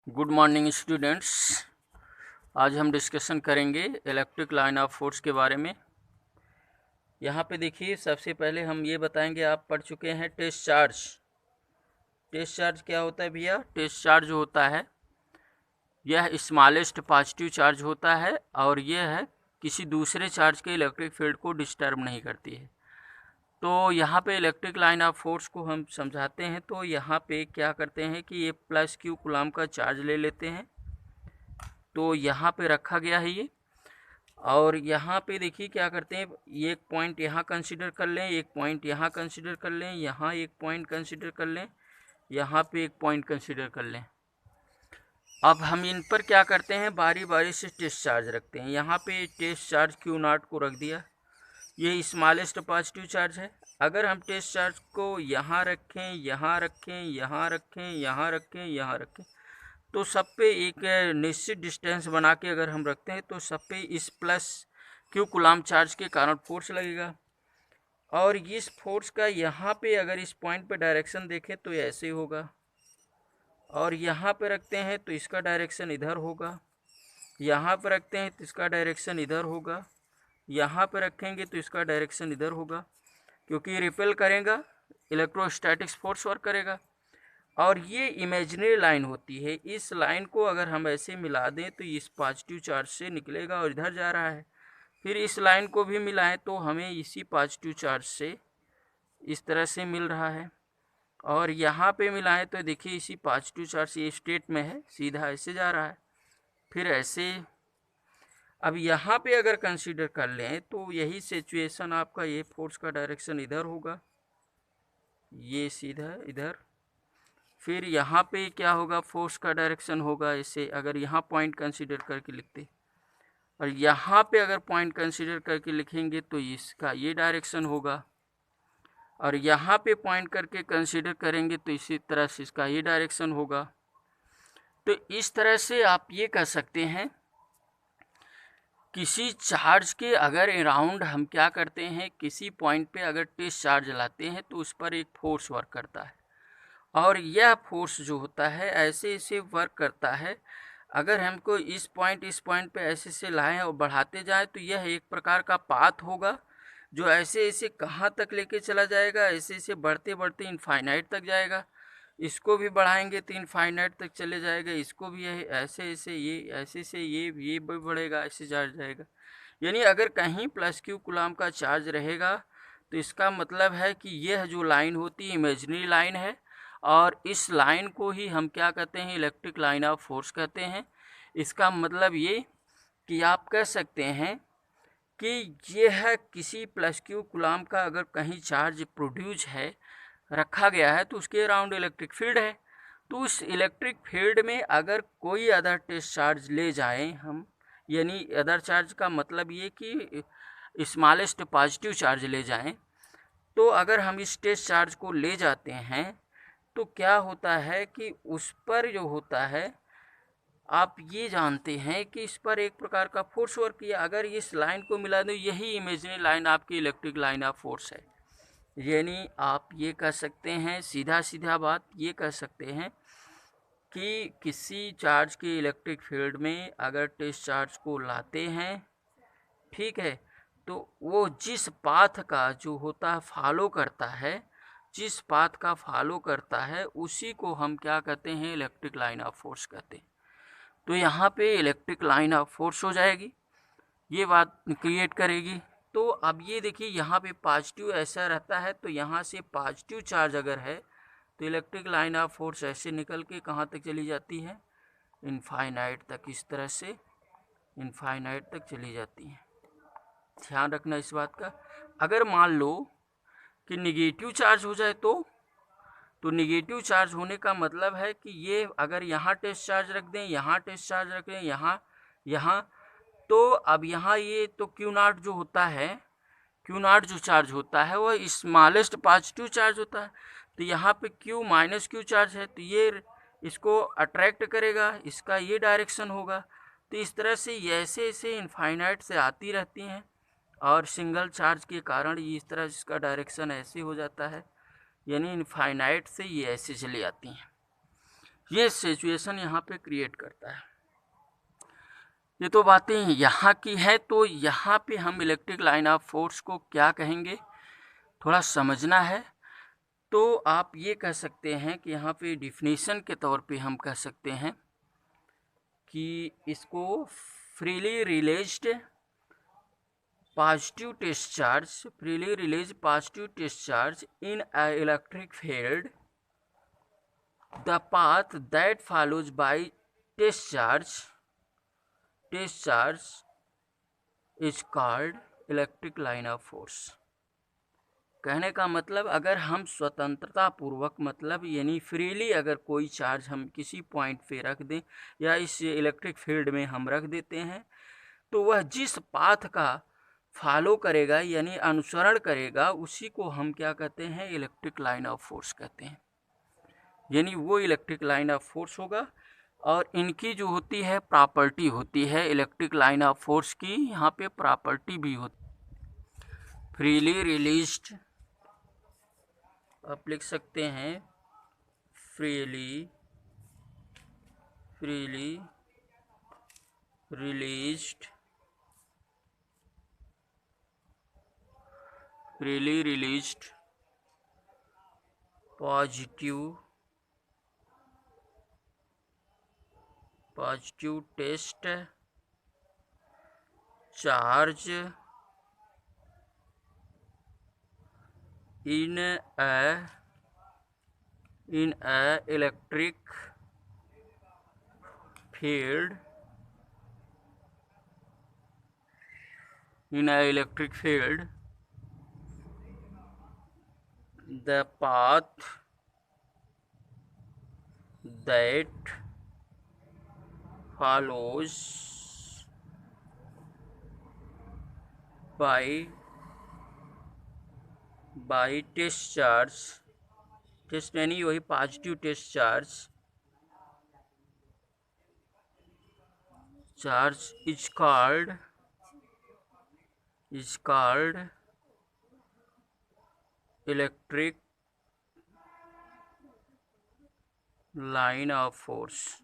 Good morning students. आज हम discussion करेंगे इलेक्ट्रिक लाइन ऑफ फोर्स के बारे में। यहाँ पे देखिए, सबसे पहले हम ये बताएंगे, आप पढ़ चुके हैं टेस्ट चार्ज। टेस्ट चार्ज क्या होता है भैया? टेस्ट चार्ज जो होता है यह स्मॉलेस्ट पॉजिटिव चार्ज होता है और यह है किसी दूसरे चार्ज के इलेक्ट्रिक फील्ड को डिस्टर्ब नहीं करती है। तो यहाँ पे इलेक्ट्रिक लाइन ऑफ फोर्स को हम समझाते हैं। तो यहाँ पे क्या करते हैं कि ये प्लस क्यू कूलम का चार्ज ले लेते हैं। तो यहाँ पे रखा गया है ये, और यहाँ पे देखिए क्या करते हैं, एक पॉइंट यहाँ कंसीडर कर लें, एक पॉइंट यहाँ कंसीडर कर लें, यहाँ एक पॉइंट कंसीडर कर लें, यहाँ पे एक पॉइंट कंसीडर कर लें। अब हम इन पर क्या करते हैं, बारी बारी से टेस्ट चार्ज रखते हैं। यहाँ पे टेस्ट चार्ज क्यू नॉट को रख दिया, ये स्मॉलेस्ट पॉजिटिव चार्ज है। अगर हम टेस्ट चार्ज को यहाँ रखें, यहाँ रखें, यहाँ रखें, यहाँ रखें, यहाँ रखें, तो सब पे एक निश्चित डिस्टेंस बना के अगर हम रखते हैं तो सब पे इस प्लस क्यू कूलम चार्ज के कारण फोर्स लगेगा। और इस फोर्स का यहाँ पे अगर इस पॉइंट पे डायरेक्शन देखें तो ऐसे होगा, और यहाँ पे रखते हैं तो इसका डायरेक्शन इधर होगा, यहाँ पर रखते हैं तो इसका डायरेक्शन इधर होगा, यहाँ पे रखेंगे तो इसका डायरेक्शन इधर होगा, क्योंकि रिपेल करेगा, इलेक्ट्रोस्टैटिक्स फोर्स वर्क करेगा। और ये इमेजिनरी लाइन होती है। इस लाइन को अगर हम ऐसे मिला दें तो इस पॉजिटिव चार्ज से निकलेगा और इधर जा रहा है। फिर इस लाइन को भी मिलाएं तो हमें इसी पॉजिटिव चार्ज से इस तरह से मिल रहा है, और यहाँ पे मिलाएं तो देखिए इसी पॉजिटिव चार्ज से, ये स्टेट में है, सीधा ऐसे जा रहा है, फिर ऐसे। अब यहाँ पे अगर कंसीडर कर लें तो यही सिचुएशन आपका, ये फोर्स का डायरेक्शन इधर होगा, ये सीधा इधर। फिर यहाँ पे क्या होगा, फोर्स का डायरेक्शन होगा ऐसे, अगर यहाँ पॉइंट कंसीडर करके लिखते, और यहाँ पे अगर पॉइंट कंसीडर करके लिखेंगे तो इसका ये डायरेक्शन होगा, और यहाँ पे पॉइंट करके कंसीडर करेंगे तो इसी तरह से इसका ये डायरेक्शन होगा। तो इस तरह से आप ये कह सकते हैं, किसी चार्ज के अगर अराउंड हम क्या करते हैं, किसी पॉइंट पे अगर टेस्ट चार्ज लाते हैं तो उस पर एक फोर्स वर्क करता है, और यह फोर्स जो होता है ऐसे ऐसे वर्क करता है। अगर हमको इस पॉइंट पे ऐसे से लाएं और बढ़ाते जाएं तो यह एक प्रकार का पाथ होगा, जो ऐसे ऐसे कहाँ तक लेके चला जाएगा, ऐसे ऐसे बढ़ते बढ़ते इनफाइनाइट तक जाएगा। इसको भी बढ़ाएंगे तो इनफाइनाइट तक चले जाएगा, इसको भी यही ऐसे ऐसे, ये ऐसे से ये भी बढ़ेगा, ऐसे जा जाएगा। यानी अगर कहीं प्लस क्यू कूलम का चार्ज रहेगा तो इसका मतलब है कि यह जो लाइन होती है इमेजिनरी लाइन है, और इस लाइन को ही हम क्या कहते हैं, इलेक्ट्रिक लाइन ऑफ फोर्स कहते हैं। इसका मतलब ये कि आप कह सकते हैं कि ये है किसी प्लस क्यू कूलम का अगर कहीं चार्ज प्रोड्यूस है, रखा गया है, तो उसके अराउंड इलेक्ट्रिक फील्ड है। तो उस इलेक्ट्रिक फील्ड में अगर कोई अदर टेस्ट चार्ज ले जाएं हम, यानी अदर चार्ज का मतलब ये कि स्मॉलेस्ट पॉजिटिव चार्ज ले जाएं, तो अगर हम इस टेस्ट चार्ज को ले जाते हैं तो क्या होता है कि उस पर जो होता है, आप ये जानते हैं कि इस पर एक प्रकार का फोर्स वर्क किया। अगर इस लाइन को मिला दो, यही इमेजिनरी लाइन आपकी इलेक्ट्रिक लाइन ऑफ फोर्स है। यानी आप ये कह सकते हैं, सीधा सीधा बात ये कह सकते हैं कि किसी चार्ज के इलेक्ट्रिक फील्ड में अगर टेस्ट चार्ज को लाते हैं, ठीक है, तो वो जिस पाथ का जो होता है फॉलो करता है, जिस पाथ का फॉलो करता है उसी को हम क्या कहते हैं, इलेक्ट्रिक लाइन ऑफ फोर्स कहते हैं। तो यहाँ पे इलेक्ट्रिक लाइन ऑफ फोर्स हो जाएगी, ये बात क्रिएट करेगी। तो अब ये देखिए, यहाँ पे पॉजिटिव ऐसा रहता है, तो यहाँ से पॉजिटिव चार्ज अगर है तो इलेक्ट्रिक लाइन ऑफ फोर्स ऐसे निकल के कहाँ तक चली जाती है, इनफाइनाइट तक, इस तरह से इनफाइनाइट तक चली जाती है। ध्यान रखना इस बात का। अगर मान लो कि निगेटिव चार्ज हो जाए तो निगेटिव चार्ज होने का मतलब है कि ये अगर यहाँ टेस्ट चार्ज रख दें, यहाँ टेस्ट चार्ज रख दें, यहाँ, तो अब यहाँ ये तो क्यू नॉट जो होता है, क्यू नॉट जो चार्ज होता है वह स्मॉलेस्ट पॉजिटिव चार्ज होता है। तो यहाँ पे क्यू माइनस क्यू चार्ज है, तो ये इसको अट्रैक्ट करेगा, इसका ये डायरेक्शन होगा। तो इस तरह से ये ऐसे ऐसे इनफाइनाइट से आती रहती हैं, और सिंगल चार्ज के कारण ये इस तरह इसका डायरेक्शन ऐसे हो जाता है, यानी इनफाइनाइट से ये ऐसे चली आती हैं। ये सिचुएशन यहाँ पे क्रिएट करता है। ये तो बातें यहाँ की है, तो यहाँ पे हम इलेक्ट्रिक लाइन ऑफ फोर्स को क्या कहेंगे थोड़ा समझना है। तो आप ये कह सकते हैं कि यहाँ पे डिफिनीशन के तौर पे हम कह सकते हैं कि इसको freely released positive discharge, freely release positive discharge in an electric field, the path that follows by discharge is called electric line of force। कहने का मतलब अगर हम स्वतंत्रता पूर्वक मतलब यानी फ्रीली अगर कोई चार्ज हम किसी पॉइंट पे रख दें या इस इलेक्ट्रिक फील्ड में हम रख देते हैं, तो वह जिस पाथ का फॉलो करेगा यानी अनुसरण करेगा उसी को हम क्या कहते हैं, इलेक्ट्रिक लाइन ऑफ फोर्स कहते हैं। यानी वो इलेक्ट्रिक लाइन ऑफ फोर्स होगा। और इनकी जो होती है प्रॉपर्टी होती है इलेक्ट्रिक लाइन ऑफ फोर्स की, यहाँ पे प्रॉपर्टी भी होती है। फ्रीली रिलीज्ड आप लिख सकते हैं freely released positive test charge in a electric field, the path that follows by discharge, test यानी वही positive test charge is called electric line of force.